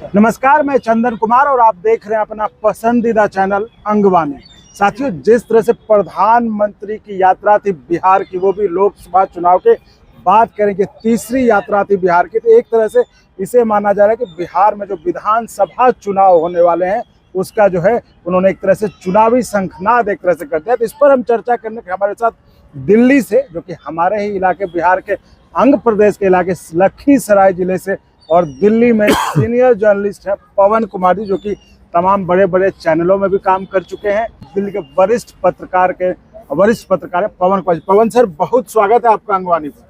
नमस्कार, मैं चंदन कुमार और आप देख रहे हैं अपना पसंदीदा चैनल अंगवानी। साथियों, जिस तरह से प्रधानमंत्री की यात्रा थी बिहार की, वो भी लोकसभा चुनाव के बात करेंगे, तीसरी यात्रा थी बिहार की, तो एक तरह से इसे माना जा रहा है कि बिहार में जो विधानसभा चुनाव होने वाले हैं उसका जो है उन्होंने एक तरह से चुनावी शंखनाद एक तरह से कर दिया। तो इस पर हम चर्चा करने के हमारे साथ दिल्ली से, जो कि हमारे ही इलाके बिहार के अंग प्रदेश के इलाके लखीसराय जिले से, और दिल्ली में सीनियर जर्नलिस्ट है पवन कुमार जी, जो कि तमाम बड़े बड़े चैनलों में भी काम कर चुके हैं। दिल्ली के वरिष्ठ पत्रकार है पवन कुमार जी। पवन सर, बहुत स्वागत है आपका अंगवानी पर।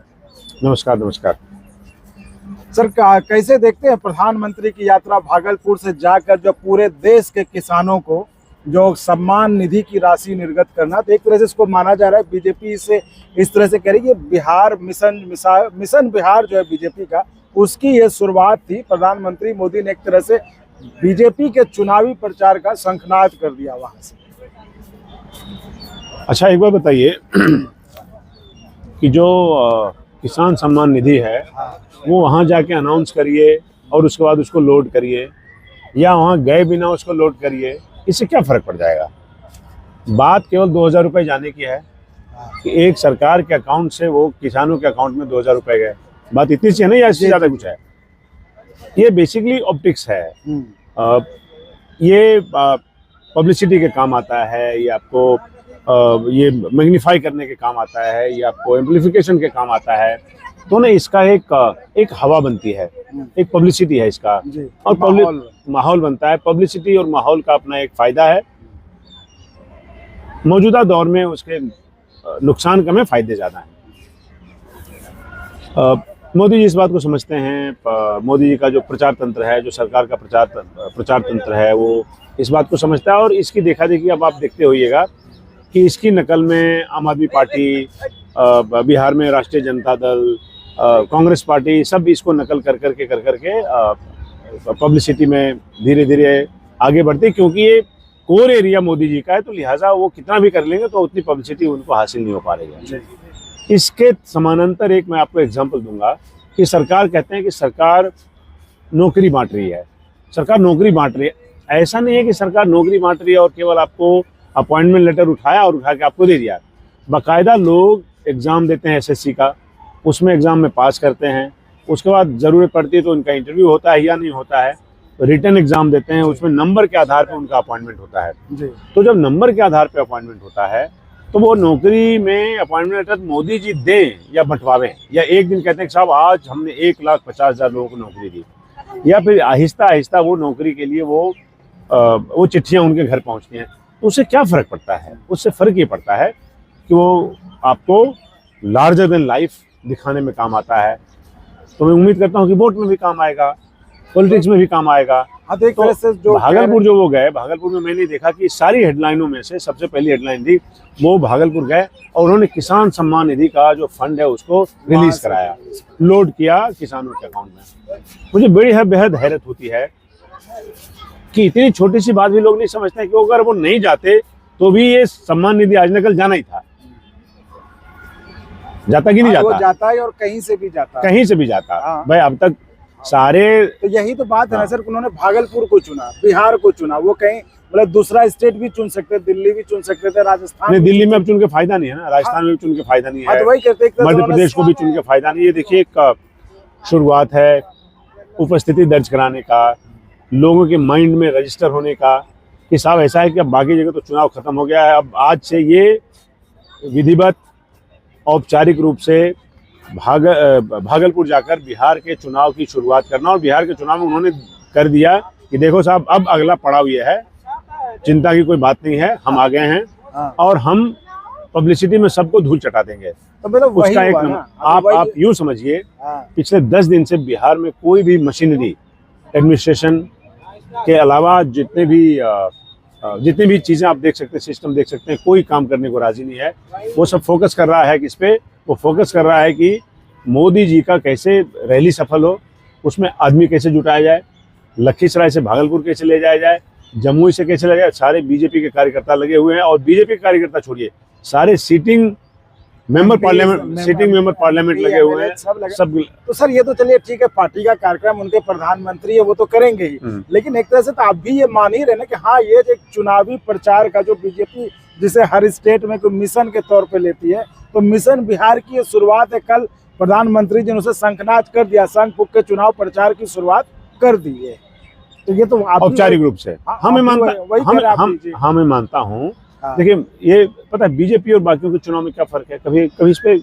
नमस्कार। नमस्कार सर, कैसे देखते हैं प्रधानमंत्री की यात्रा भागलपुर से जाकर जो पूरे देश के किसानों को जो सम्मान निधि की राशि निर्गत करना, तो एक तरह से इसको माना जा रहा है बीजेपी से इस तरह से कह रही है बिहार मिशन बिहार जो है बीजेपी का, उसकी ये शुरुआत थी। प्रधानमंत्री मोदी ने एक तरह से बीजेपी के चुनावी प्रचार का शंखनाद कर दिया वहां से। अच्छा, एक बार बताइए कि जो किसान सम्मान निधि है वो वहाँ जाके अनाउंस करिए और उसके बाद उसको लोड करिए, या वहाँ गए बिना उसको लोड करिए, इससे क्या फ़र्क पड़ जाएगा? बात केवल 2000 रुपये जाने की है कि एक सरकार के अकाउंट से वो किसानों के अकाउंट में 2000 रुपये गए। बात इतनी सी है ना, या इससे ज़्यादा कुछ है? ये बेसिकली ऑप्टिक्स है। ये पब्लिसिटी के काम आता है, ये आपको ये मैग्नीफाई करने के काम आता है, ये आपको एम्प्लीफिकेशन के काम आता है। तो ना इसका एक हवा बनती है, एक पब्लिसिटी है इसका, और माहौल बनता है। पब्लिसिटी और माहौल का अपना एक फायदा है। मौजूदा दौर में उसके नुकसान कम है, फायदे ज़्यादा हैं। मोदी जी इस बात को समझते हैं। मोदी जी का जो प्रचार तंत्र है, जो सरकार का प्रचार तंत्र है, वो इस बात को समझता है। और इसकी देखा देखी अब आप देखते होइएगा कि इसकी नकल में आम आदमी पार्टी, बिहार में राष्ट्रीय जनता दल, कांग्रेस पार्टी, सब इसको नकल कर करके पब्लिसिटी में धीरे धीरे आगे बढ़ते, क्योंकि ये कोर एरिया मोदी जी का है, तो लिहाजा वो कितना भी कर लेंगे तो उतनी पब्लिसिटी उनको हासिल नहीं हो पा रही है। इसके समानांतर एक मैं आपको एग्जांपल दूंगा कि सरकार कहते हैं कि सरकार नौकरी बांट रही है। सरकार नौकरी बांट रही है, ऐसा नहीं है कि सरकार नौकरी बांट रही है और केवल आपको अपॉइंटमेंट लेटर उठाया और उठा के आपको दे दिया। बाकायदा लोग एग्ज़ाम देते हैं एसएससी का, उसमें एग्ज़ाम में पास करते हैं, उसके बाद ज़रूरत पड़ती है तो उनका इंटरव्यू होता है या नहीं होता है, रिटन एग्ज़ाम देते हैं, उसमें नंबर के आधार पर उनका अपॉइंटमेंट होता है। तो जब नंबर के आधार पर अपॉइंटमेंट होता है तो वो नौकरी में अपॉइंटमेंट लेटर मोदी जी दें या बंटवावें, या एक दिन कहते हैं कि साहब आज हमने 1,50,000 लोगों को नौकरी दी, या फिर आहिस्ता आहिस्ता वो नौकरी के लिए वो चिट्ठियाँ उनके घर पहुँचती हैं, तो उससे क्या फ़र्क पड़ता है? उससे फ़र्क ये पड़ता है कि वो आपको लार्जर देन लाइफ दिखाने में काम आता है। तो मैं उम्मीद करता हूँ कि वोट में भी काम आएगा, पॉलिटिक्स में भी काम आएगा। तो जो भागलपुर जो वो गए, भागलपुर में मैंने देखा कि सारी हेडलाइनों में से सबसे पहली हेडलाइन थी, वो भागलपुर गए और उन्होंने किसान सम्मान निधि का जो फंड है उसको रिलीज कराया, लोड किया किसानों के अकाउंट में। मुझे बेहद हैरत होती है कि इतनी छोटी सी बात भी लोग नहीं समझते हैं कि अगर वो नहीं जाते तो भी ये सम्मान निधि आज न कल जाना ही था। जाता कि नहीं जाता? वो जाता है और कहीं से भी जाता, कहीं से भी जाता। भाई अब तक सारे, तो यही तो बात है ना सर, उन्होंने भागलपुर को चुना, बिहार को चुना। वो कहीं मतलब दूसरा स्टेट भी चुन सकते, दिल्ली भी चुन सकते थे, राजस्थान नहीं, दिल्ली में अब चुन के फायदा नहीं है ना, राजस्थान में भी चुन के फायदा नहीं है, तो वही कहते हैं मध्य प्रदेश को भी चुन के फायदा नहीं है। देखिए, एक शुरुआत है उपस्थिति दर्ज कराने का, लोगों के माइंड में रजिस्टर होने का कि साहब ऐसा है कि अब बाकी जगह तो चुनाव खत्म हो गया है, अब आज से ये विधिवत औपचारिक रूप से भागलपुर जाकर बिहार के चुनाव की शुरुआत करना। और बिहार के चुनाव में उन्होंने कर दिया कि देखो साहब, अब अगला पड़ाव ये है, चिंता की कोई बात नहीं है, हम आ गए हैं और हम पब्लिसिटी में सबको धूल चटा देंगे। तो मतलब उसका एक नंबर आप यूँ समझिए, पिछले 10 दिन से बिहार में कोई भी मशीनरी, एडमिनिस्ट्रेशन के अलावा जितने भी चीज़ें आप देख सकते हैं, सिस्टम देख सकते हैं, कोई काम करने को राजी नहीं है। वो सब फोकस कर रहा है किस पे? वो फोकस कर रहा है कि मोदी जी का कैसे रैली सफल हो, उसमें आदमी कैसे जुटाया जाए, लखीसराय से भागलपुर कैसे ले जाया जाए, जमुई से कैसे ले जाए। सारे बीजेपी के कार्यकर्ता लगे हुए हैं, और बीजेपी के कार्यकर्ता छोड़िए, सारे sitting member MP, parliament, sitting member parliament लगे हुए हैं सब लगे। सब। तो सर ये तो चलिए ठीक है, पार्टी का कार्यक्रम, उनके प्रधानमंत्री है वो तो करेंगे ही, लेकिन एक तरह से तो आप भी ये मान ही रहे ना कि हाँ ये एक चुनावी प्रचार का जो बीजेपी जिसे हर स्टेट में कोई मिशन के तौर पे लेती है, तो मिशन बिहार की ये शुरुआत है। कल प्रधानमंत्री जी ने उसे शंखनाद कर दिया, शंख फूंक के चुनाव प्रचार की शुरुआत कर दी है। तो ये तो औपचारिक रूप से हमें मानता हूँ। देखिए ये पता है बीजेपी और बाकियों के चुनाव में क्या फर्क है, कभी कभी इस पे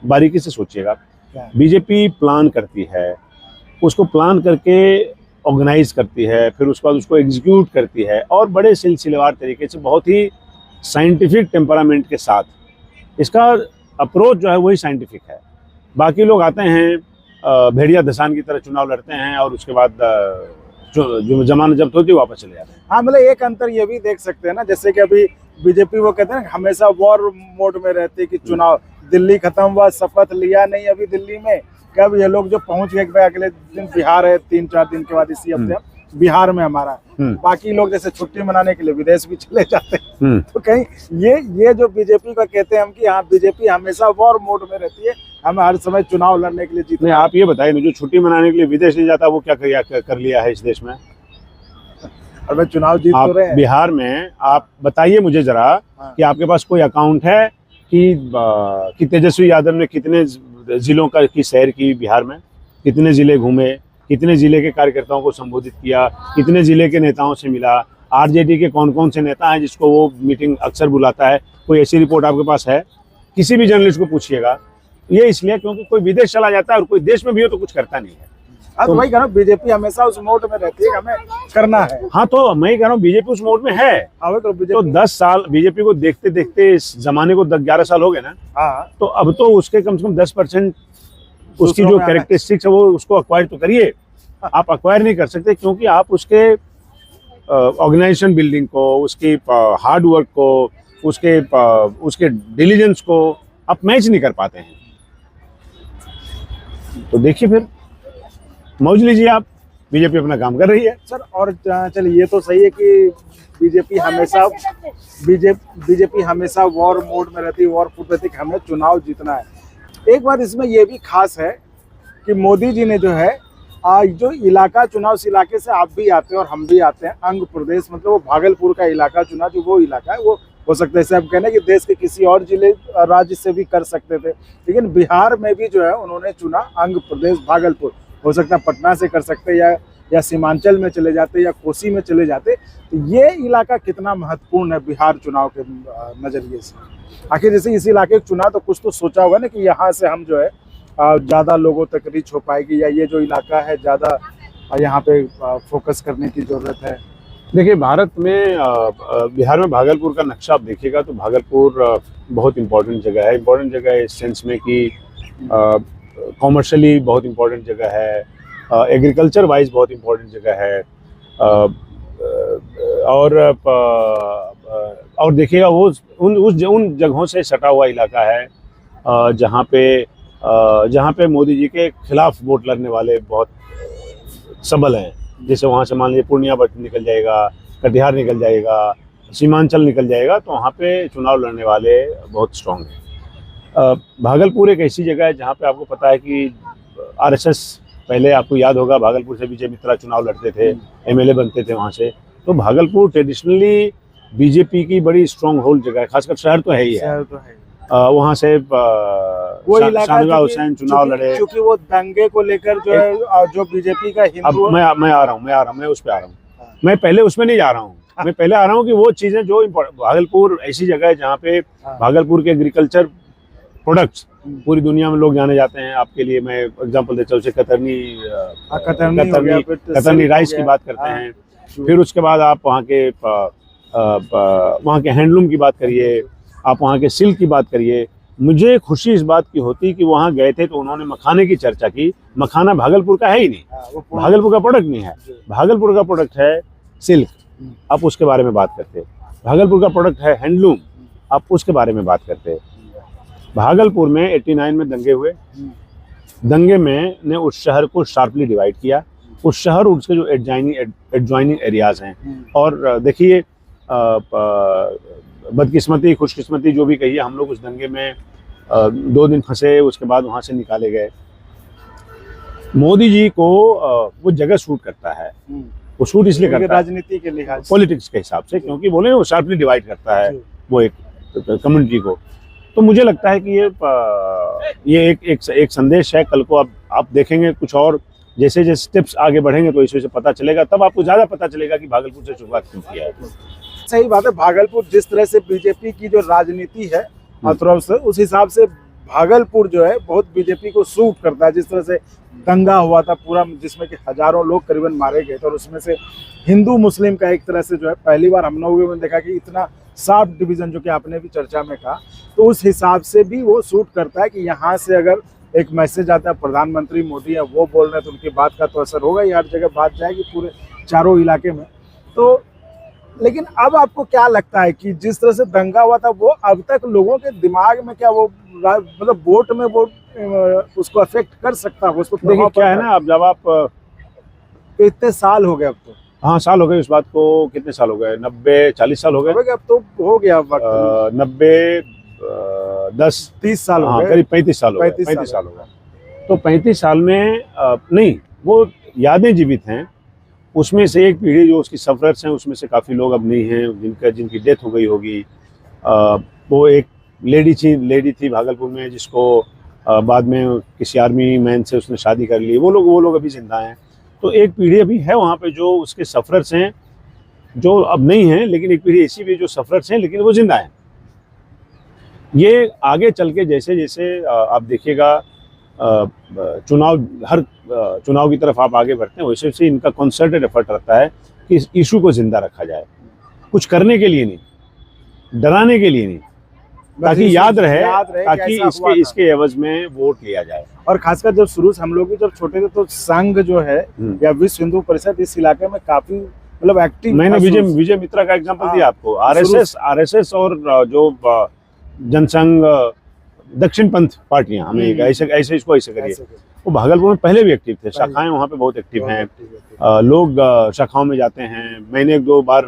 बारीकी से सोचिएगा। बीजेपी प्लान करती है, उसको प्लान करके ऑर्गेनाइज करती है, फिर उसके बाद उसको एग्जीक्यूट करती है, और बड़े सिलसिलेवार तरीके से बहुत ही साइंटिफिक टेम्परामेंट के साथ इसका अप्रोच जो है वही साइंटिफिक है। बाकी लोग आते हैं भेड़िया धसान की तरह चुनाव लड़ते हैं और उसके बाद जो जमानत जब्त होती है वापस चले जाते हैं। हाँ मतलब एक अंतर ये भी देख सकते हैं ना, जैसे कि अभी बीजेपी वो कहते हैं ना हमेशा वॉर मोड में रहती है कि चुनाव, दिल्ली खत्म हुआ, शपथ लिया नहीं अभी दिल्ली में, कब ये लोग जो पहुंच गए अगले दिन बिहार है, 3-4 दिन के बाद इसी हफ्ते बिहार में हमारा, बाकी लोग जैसे छुट्टी मनाने के लिए विदेश भी चले जाते हैं। तो कहीं ये जो बीजेपी का कहते हैं हम कि हाँ बीजेपी हमेशा वॉर मोड में रहती है, हमें हर समय चुनाव लड़ने के लिए जीतने। आप ये बताइए जो छुट्टी मनाने के लिए विदेश नहीं जाता वो क्या कर लिया है इस देश में? और मैं चुनाव जीत तो रहे हैं बिहार में। आप बताइए मुझे जरा कि आपके पास कोई अकाउंट है कि तेजस्वी यादव ने कितने जिलों की सैर की बिहार में, कितने जिले घूमे, कितने जिले के कार्यकर्ताओं को संबोधित किया, कितने जिले के नेताओं से मिला, आरजेडी के कौन कौन से नेता हैं जिसको वो मीटिंग अक्सर बुलाता है? कोई ऐसी रिपोर्ट आपके पास है? किसी भी जर्नलिस्ट को पूछिएगा। ये इसलिए क्योंकि कोई विदेश चला जाता है और कोई देश में भी हो तो कुछ करता नहीं है। तो वही कह रहा हूँ बीजेपी हमेशा उस मोड में रहती है, हमें करना है। हाँ तो मैं ही कह रहा हूँ बीजेपी उस मोड में है। तो 10 साल बीजेपी को देखते देखते इस जमाने को 11 साल हो गए ना। हाँ तो अब तो उसके कम से कम 10% उसकी जो कैरेक्टरिस्टिक्स है वो उसको एक्वायर तो करिए। आप एक्वायर नहीं कर सकते क्योंकि आप उसके ऑर्गेनाइजेशन बिल्डिंग को, उसकी हार्ड वर्क को, उसके डिलीजेंस को आप मैच नहीं कर पाते हैं। तो देखिए फिर मौज लीजिए आप, बीजेपी अपना काम कर रही है सर। और चलिए ये तो सही है कि बीजेपी हमेशा वॉर मोड में रहती है, वॉर फूट रहती है, हमें चुनाव जीतना है। एक बात इसमें ये भी खास है कि मोदी जी ने जो है जो इलाका चुनाव, उस इलाके से आप भी आते हैं और हम भी आते हैं, अंग प्रदेश मतलब वो भागलपुर का इलाका चुना, जो वो इलाका है वो हो सकता है जैसे हम कहना कि देश के किसी और जिले राज्य से भी कर सकते थे, लेकिन बिहार में भी जो है उन्होंने चुना अंग प्रदेश भागलपुर। हो सकता है पटना से कर सकते या सीमांचल में चले जाते या कोसी में चले जाते। तो ये इलाका कितना महत्वपूर्ण है बिहार चुनाव के नज़रिए से। आखिर जैसे इस इलाके को चुना तो कुछ तो सोचा होगा ना कि यहाँ से हम जो है ज़्यादा लोगों तक रीच हो पाएगी, या ये जो इलाका है ज़्यादा यहाँ पे फोकस करने की ज़रूरत है। देखिए भारत में बिहार में भागलपुर का नक्शा आप देखिएगा तो भागलपुर बहुत इम्पोर्टेंट जगह है। इम्पोर्टेंट जगह है इस सेंस में कि कॉमर्शियली बहुत इम्पोर्टेंट जगह है, एग्रीकल्चर वाइज बहुत इम्पोर्टेंट जगह है, और देखिएगा वो उन जगहों से सटा हुआ इलाका है जहाँ पे मोदी जी के खिलाफ वोट लड़ने वाले बहुत सबल हैं। जैसे वहाँ से मान लीजिए पूर्णिया निकल जाएगा, कटिहार निकल जाएगा, सीमांचल निकल जाएगा, तो वहाँ पे चुनाव लड़ने वाले बहुत स्ट्रांग हैं। भागलपुर एक ऐसी जगह है जहाँ पे आपको पता है कि आरएसएस, पहले आपको याद होगा भागलपुर से विजय मित्रा चुनाव लड़ते थे, एमएलए बनते थे वहाँ से। तो भागलपुर ट्रेडिशनली बीजेपी की बड़ी स्ट्रांग होल्ड जगह है, खासकर शहर तो है ही है। वहाँ से शाहनवाज हुसैन चुनाव लड़े, क्योंकि वो दंगे को लेकर जो है जो बीजेपी का हिंदू। अब मैं आ रहा हूँ मैं उस पर आ रहा हूँ। मैं पहले उसमें नहीं जा रहा हूँ, मैं पहले आ रहा हूँ कि वो चीज़ें जो भागलपुर ऐसी जगह है जहाँ पे भागलपुर के एग्रीकल्चर प्रोडक्ट्स पूरी दुनिया में लोग जाने जाते हैं। आपके लिए मैं एग्जांपल देता हूँ, कतरनी राइस की बात करते हैं। फिर उसके बाद आप वहाँ के हैंडलूम की बात करिए, आप वहाँ के सिल्क की बात करिए। मुझे खुशी इस बात की होती कि वहाँ गए थे तो उन्होंने मखाने की चर्चा की। मखाना भागलपुर का है ही नहीं, भागलपुर का प्रोडक्ट नहीं है। भागलपुर का प्रोडक्ट है सिल्क, आप उसके बारे में बात करते। भागलपुर का प्रोडक्ट है हैंडलूम, आप उसके बारे में बात करते। भागलपुर में 89 में दंगे हुए, दंगे में ने उस शहर को शार्पली डिवाइड किया। उस शहर उसके जो एडजॉइनिंग एरियाज हैं। और देखिए बदकिस्मती खुशकिस्मती जो भी कहिए, हम लोग उस दंगे में 2 दिन फंसे, उसके बाद वहाँ से निकाले गए। मोदी जी को वो जगह सूट करता है, वो सूट इसलिए उनके करता है राजनीति के लिहाज पॉलिटिक्स के हिसाब से, क्योंकि बोले वो शार्पली डिवाइड करता है जी। वो एक कम्युनिटी को। तो मुझे लगता है कि ये एक संदेश है। कल को आप देखेंगे कुछ और जैसे जैसे स्टेप्स आगे बढ़ेंगे तो इसे पता चलेगा, तब आपको ज़्यादा पता चलेगा कि भागलपुर से शुरुआत क्यों किया है। सही बात है। भागलपुर जिस तरह से बीजेपी की जो राजनीति है मतलब से, उस हिसाब से भागलपुर जो है बहुत बीजेपी को सूट करता है। जिस तरह से दंगा हुआ था पूरा, जिसमें कि हजारों लोग करीबन मारे गए थे, और उसमें से हिंदू मुस्लिम का एक तरह से जो है पहली बार हम लोगों ने देखा कि इतना साफ डिवीजन, जो कि आपने भी चर्चा में कहा, तो उस हिसाब से भी वो सूट करता है कि यहाँ से अगर एक मैसेज आता है, प्रधानमंत्री मोदी है वो बोल रहे हैं, तो उनकी बात का तो असर होगा ही, हर जगह बात जाएगी पूरे चारों इलाके में। तो लेकिन अब आपको क्या लगता है कि जिस तरह से दंगा हुआ था वो अब तक लोगों के दिमाग में क्या वो मतलब वोट में वो उसको अफेक्ट कर सकता है? उसको देखिए क्या है ना, अब जब आप इतने साल हो गए अब तो, हाँ साल हो गए इस बात को, कितने साल हो गए, 90-40 साल हो गए, अब तो हो गया वक्त, 90-10-30 साल हो गए, करीब 35 साल हो गए, 35 साल हो गए। तो 35 साल में नहीं, वो यादें जीवित हैं। उसमें से एक पीढ़ी जो उसकी सफरर्स हैं, उसमें से काफ़ी लोग अब नहीं हैं, जिनकी डेथ हो गई होगी। वो एक लेडी थी भागलपुर में, जिसको बाद में किसी आर्मी मैन से उसने शादी कर ली। वो लोग अभी जिंदा हैं। तो एक पीढ़ी अभी है वहाँ पे जो उसके सफरर्स हैं, जो अब नहीं हैं, लेकिन एक पीढ़ी ऐसी भी जो सफरर्स हैं लेकिन वो जिंदा हैं। ये आगे चल के जैसे जैसे आप देखिएगा हर चुनाव की तरफ आप आगे बढ़ते हैं, वैसे वैसे इनका कंसर्टेड एफर्ट रहता है कि इस इशू को जिंदा रखा जाए, कुछ करने के लिए नहीं, डराने के लिए नहीं, ताकि याद रहे ताकि इसके एवज में वोट लिया जाए। और खासकर जब शुरू से हम लोग भी जब छोटे थे तो संघ जो है या विश्व हिंदू परिषद इस इलाके में काफी मतलब एक्टिव। मैंने विजय मित्रा का एग्जांपल दिया आपको। आरएसएस और जो जनसंघ दक्षिण पंथ पार्टियां, हमें ऐसे इसको ऐसे करिए, वो भागलपुर में पहले भी एक्टिव थे। शाखाएं वहाँ पे बहुत एक्टिव हैं, लोग शाखाओं में जाते हैं। मैंने 1-2 बार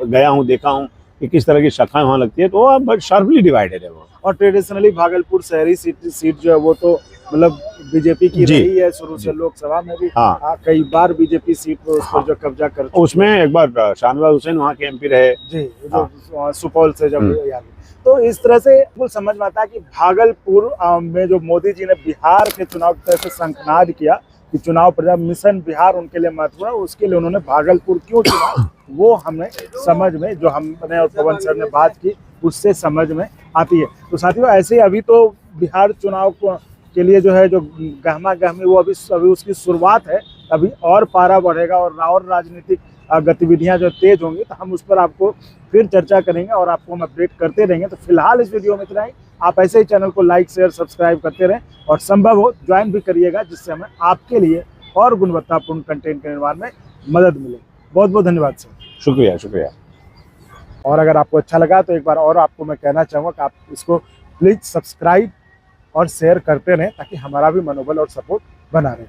गया हूँ, देखा हूँ कि किस तरह की शाखाएं वहाँ लगती है। तो वो बहुत शार्पली डिवाइडेड है वो। और ट्रेडिशनली भागलपुर शहरी सीट जो है वो तो मतलब बीजेपी की रही है शुरू से। लोकसभा में भी कई बार बीजेपी सीट पर उस पर जो कब्जा कर, उसमें एक बार शाहनवाज हुसैन वहाँ के एमपी रहे जी, जो सुपौल से जब याद। तो इस तरह से बिल्कुल समझ में आता है कि भागलपुर में जो मोदी जी ने बिहार के चुनाव की तरह से शंखनाद किया कि चुनाव प्रचार मिशन बिहार उनके लिए महत्वपूर्ण है, उसके लिए उन्होंने भागलपुर क्यों चुना, वो हमें समझ में, जो हमने और पवन सर ने बात की उससे समझ में आती है। तो साथियों ऐसे ही अभी तो बिहार चुनाव के लिए जो है जो गहमा गहमी वो अभी उसकी शुरुआत है। अभी और पारा बढ़ेगा और राजनीतिक गतिविधियां जो तेज होंगी, तो हम उस पर आपको फिर चर्चा करेंगे और आपको हम अपडेट करते रहेंगे। तो फिलहाल इस वीडियो में इतना ही। आप ऐसे ही चैनल को लाइक शेयर सब्सक्राइब करते रहें और संभव हो ज्वाइन भी करिएगा, जिससे हमें आपके लिए और गुणवत्तापूर्ण कंटेंट के निर्माण में मदद मिले। बहुत बहुत धन्यवाद सर। शुक्रिया। और अगर आपको अच्छा लगा तो एक बार और आपको मैं कहना चाहूँगा कि आप इसको प्लीज़ सब्सक्राइब और शेयर करते रहें, ताकि हमारा भी मनोबल और सपोर्ट बना रहे।